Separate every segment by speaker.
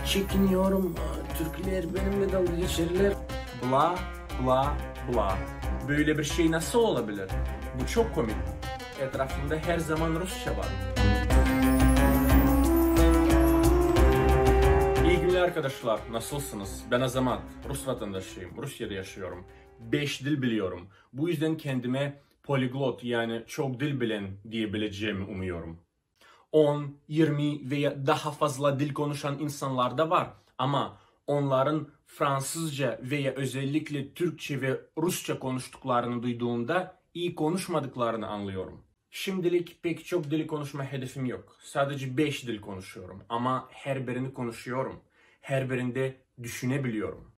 Speaker 1: Çekiniyorum. Türkler benimle dalga geçerler. Bla bla bla. Böyle bir şey nasıl olabilir? Bu çok komik. Etrafımda her zaman Rusça var. İyi günler arkadaşlar. Nasılsınız? Ben Azamat. Rus vatandaşıyım. Rusya'da yaşıyorum. 5 dil biliyorum. Bu yüzden kendime poliglot yani çok dil bilen diyebileceğimi umuyorum. 10, 20 veya daha fazla dil konuşan insanlar da var. Ama onların Fransızca veya özellikle Türkçe ve Rusça konuştuklarını duyduğumda iyi konuşmadıklarını anlıyorum. Şimdilik pek çok dil konuşma hedefim yok. Sadece 5 dil konuşuyorum ama her birini konuşuyorum. Her birinde düşünebiliyorum.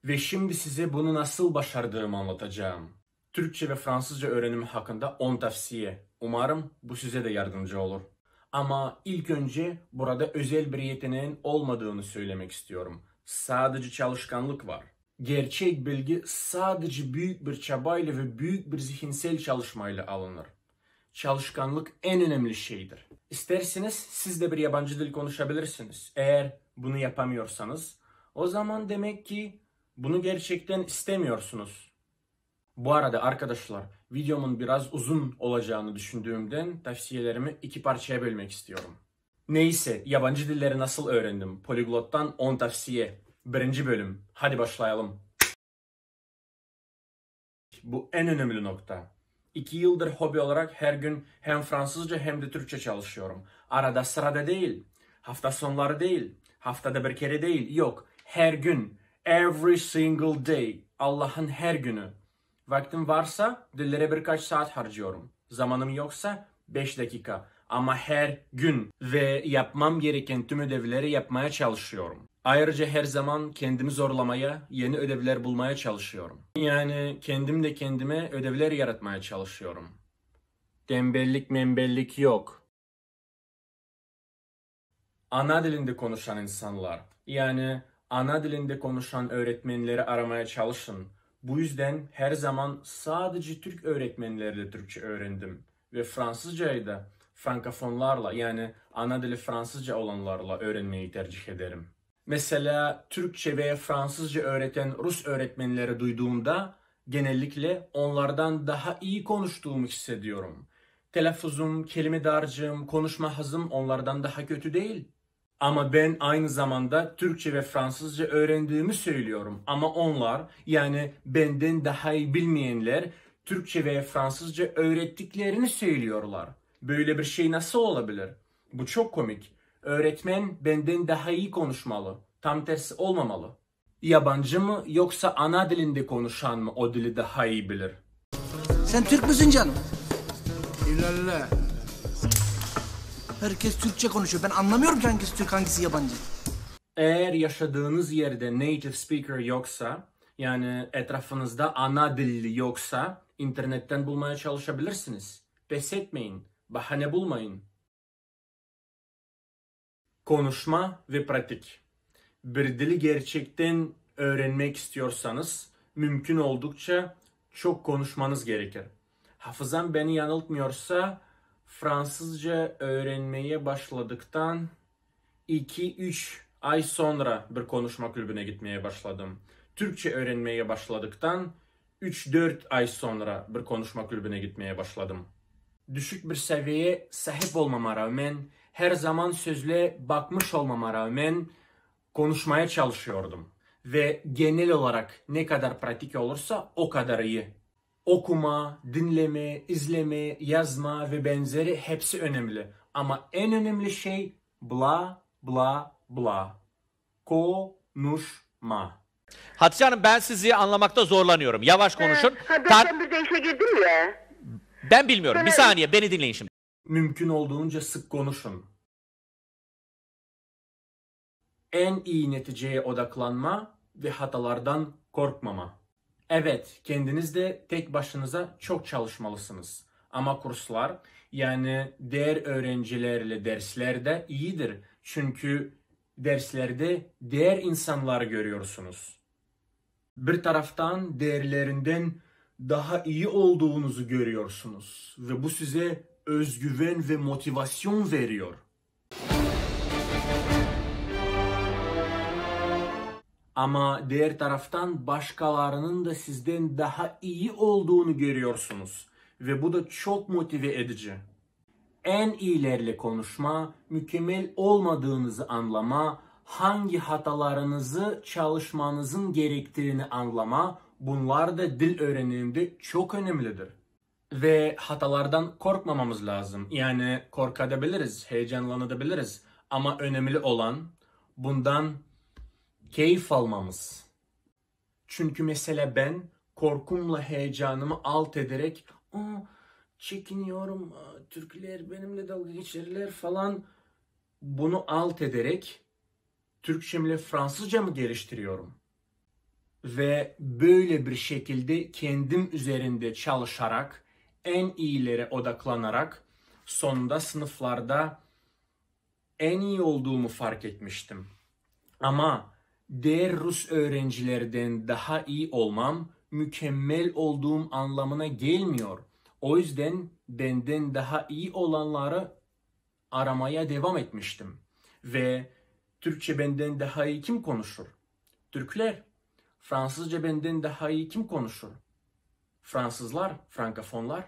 Speaker 1: Ve şimdi size bunu nasıl başardığımı anlatacağım. Türkçe ve Fransızca öğrenimi hakkında 10 tavsiye. Umarım bu size de yardımcı olur. Ama ilk önce burada özel bir yeteneğin olmadığını söylemek istiyorum. Sadece çalışkanlık var. Gerçek bilgi sadece büyük bir çabayla ve büyük bir zihinsel çalışmayla alınır. Çalışkanlık en önemli şeydir. İsterseniz siz de bir yabancı dil konuşabilirsiniz. Eğer bunu yapamıyorsanız o zaman demek ki bunu gerçekten istemiyorsunuz. Bu arada arkadaşlar videomun biraz uzun olacağını düşündüğümden tavsiyelerimi 2 parçaya bölmek istiyorum. Neyse yabancı dilleri nasıl öğrendim? Poliglot'tan 10 tavsiye. 1. bölüm. Hadi başlayalım. Bu en önemli nokta. 2 yıldır hobi olarak her gün hem Fransızca hem de Türkçe çalışıyorum. Arada sırada değil. Hafta sonları değil. Haftada bir kere değil. Yok. Her gün. Every single day. Allah'ın her günü. Vaktim varsa dillere birkaç saat harcıyorum. Zamanım yoksa 5 dakika. Ama her gün ve yapmam gereken tüm ödevleri yapmaya çalışıyorum. Ayrıca her zaman kendimi zorlamaya, yeni ödevler bulmaya çalışıyorum. Yani kendim de kendime ödevler yaratmaya çalışıyorum. Tembellik membellik yok. Ana dilinde konuşan insanlar, yani ana dilinde konuşan öğretmenleri aramaya çalışın. Bu yüzden her zaman sadece Türk öğretmenleriyle Türkçe öğrendim. Ve Fransızcayı da Frankafonlarla yani ana dili Fransızca olanlarla öğrenmeyi tercih ederim. Mesela Türkçe veya Fransızca öğreten Rus öğretmenleri duyduğumda genellikle onlardan daha iyi konuştuğumu hissediyorum. Telaffuzum, kelime dağarcığım, konuşma hızım onlardan daha kötü değil. Ama ben aynı zamanda Türkçe ve Fransızca öğrendiğimi söylüyorum. Ama onlar yani benden daha iyi bilmeyenler Türkçe ve Fransızca öğrettiklerini söylüyorlar. Böyle bir şey nasıl olabilir? Bu çok komik. Öğretmen benden daha iyi konuşmalı. Tam tersi olmamalı. Yabancı mı yoksa ana dilinde konuşan mı o dili daha iyi bilir?
Speaker 2: Sen Türk müsün canım? İlerle. Herkes Türkçe konuşuyor. Ben anlamıyorum ki hangisi Türk hangisi yabancı.
Speaker 1: Eğer yaşadığınız yerde native speaker yoksa, yani etrafınızda ana dilli yoksa internetten bulmaya çalışabilirsiniz. Pes etmeyin, bahane bulmayın. Konuşma ve pratik. Bir dili gerçekten öğrenmek istiyorsanız mümkün oldukça çok konuşmanız gerekir. Hafızam beni yanıltmıyorsa Fransızca öğrenmeye başladıktan 2-3 ay sonra bir konuşma kulübüne gitmeye başladım. Türkçe öğrenmeye başladıktan 3-4 ay sonra bir konuşma kulübüne gitmeye başladım. Düşük bir seviyeye sahip olmama rağmen, her zaman sözle bakmış olmama rağmen konuşmaya çalışıyordum. Ve genel olarak ne kadar pratik olursa o kadar iyi. Okuma, dinleme, izleme, yazma ve benzeri hepsi önemli. Ama en önemli şey bla bla bla. Konuşma.
Speaker 3: Hatice Hanım ben sizi anlamakta zorlanıyorum. Yavaş konuşun.
Speaker 4: Ben bir işe girdim ya.
Speaker 3: Ben bilmiyorum. Bir saniye beni dinleyin şimdi.
Speaker 1: Mümkün olduğunca sık konuşun. En iyi neticeye odaklanma ve hatalardan korkmama. Evet, kendiniz de tek başınıza çok çalışmalısınız. Ama kurslar, yani diğer öğrencilerle dersler de iyidir. Çünkü derslerde diğer insanları görüyorsunuz. Bir taraftan değerlerinden daha iyi olduğunuzu görüyorsunuz. Ve bu size özgüven ve motivasyon veriyor. Ama diğer taraftan başkalarının da sizden daha iyi olduğunu görüyorsunuz. Ve bu da çok motive edici. En iyilerle konuşma, mükemmel olmadığınızı anlama, hangi hatalarınızı çalışmanızın gerektiğini anlama, bunlar da dil öğreniminde çok önemlidir. Ve hatalardan korkmamamız lazım. Yani korkabiliriz, heyecanlanabiliriz. Ama önemli olan bundan keyif almamız. Çünkü mesela ben korkumla heyecanımı alt ederek çekiniyorum, Türkler benimle dalga geçerler falan, bunu alt ederek Türkçemle Fransızcamı geliştiriyorum. Ve böyle bir şekilde kendim üzerinde çalışarak, en iyilere odaklanarak sonunda sınıflarda en iyi olduğumu fark etmiştim. Ama diğer Rus öğrencilerden daha iyi olmam, mükemmel olduğum anlamına gelmiyor. O yüzden benden daha iyi olanları aramaya devam etmiştim. Ve Türkçe benden daha iyi kim konuşur? Türkler. Fransızca benden daha iyi kim konuşur? Fransızlar, Frankofonlar.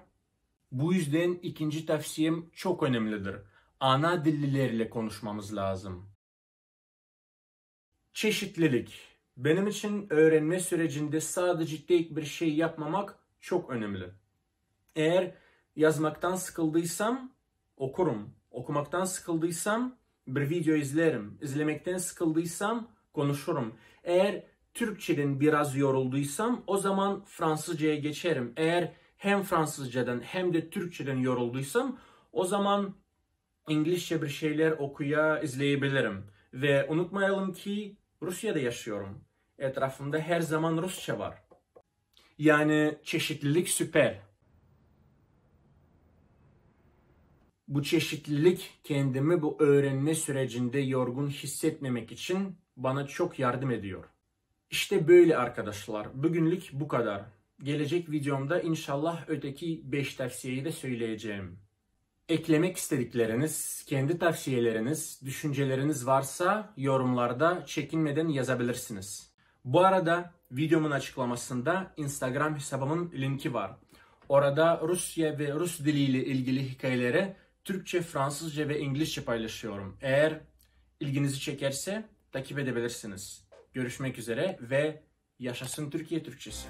Speaker 1: Bu yüzden ikinci tavsiyem çok önemlidir. Ana dillilerle konuşmamız lazım. Çeşitlilik. Benim için öğrenme sürecinde sadece tek bir şey yapmamak çok önemli. Eğer yazmaktan sıkıldıysam okurum. Okumaktan sıkıldıysam bir video izlerim. İzlemekten sıkıldıysam konuşurum. Eğer Türkçeden biraz yorulduysam o zaman Fransızcaya geçerim. Eğer hem Fransızcadan hem de Türkçeden yorulduysam o zaman İngilizce bir şeyler izleyebilirim. Ve unutmayalım ki Rusya'da yaşıyorum. Etrafımda her zaman Rusça var. Yani çeşitlilik süper. Bu çeşitlilik kendimi bu öğrenme sürecinde yorgun hissetmemek için bana çok yardım ediyor. İşte böyle arkadaşlar. Bugünlük bu kadar. Gelecek videomda inşallah öteki 5 tavsiyeyi de söyleyeceğim. Eklemek istedikleriniz, kendi tavsiyeleriniz, düşünceleriniz varsa yorumlarda çekinmeden yazabilirsiniz. Bu arada videomun açıklamasında Instagram hesabımın linki var. Orada Rusya ve Rus diliyle ilgili hikayeleri Türkçe, Fransızca ve İngilizce paylaşıyorum. Eğer ilginizi çekerse takip edebilirsiniz. Görüşmek üzere ve yaşasın Türkiye Türkçesi.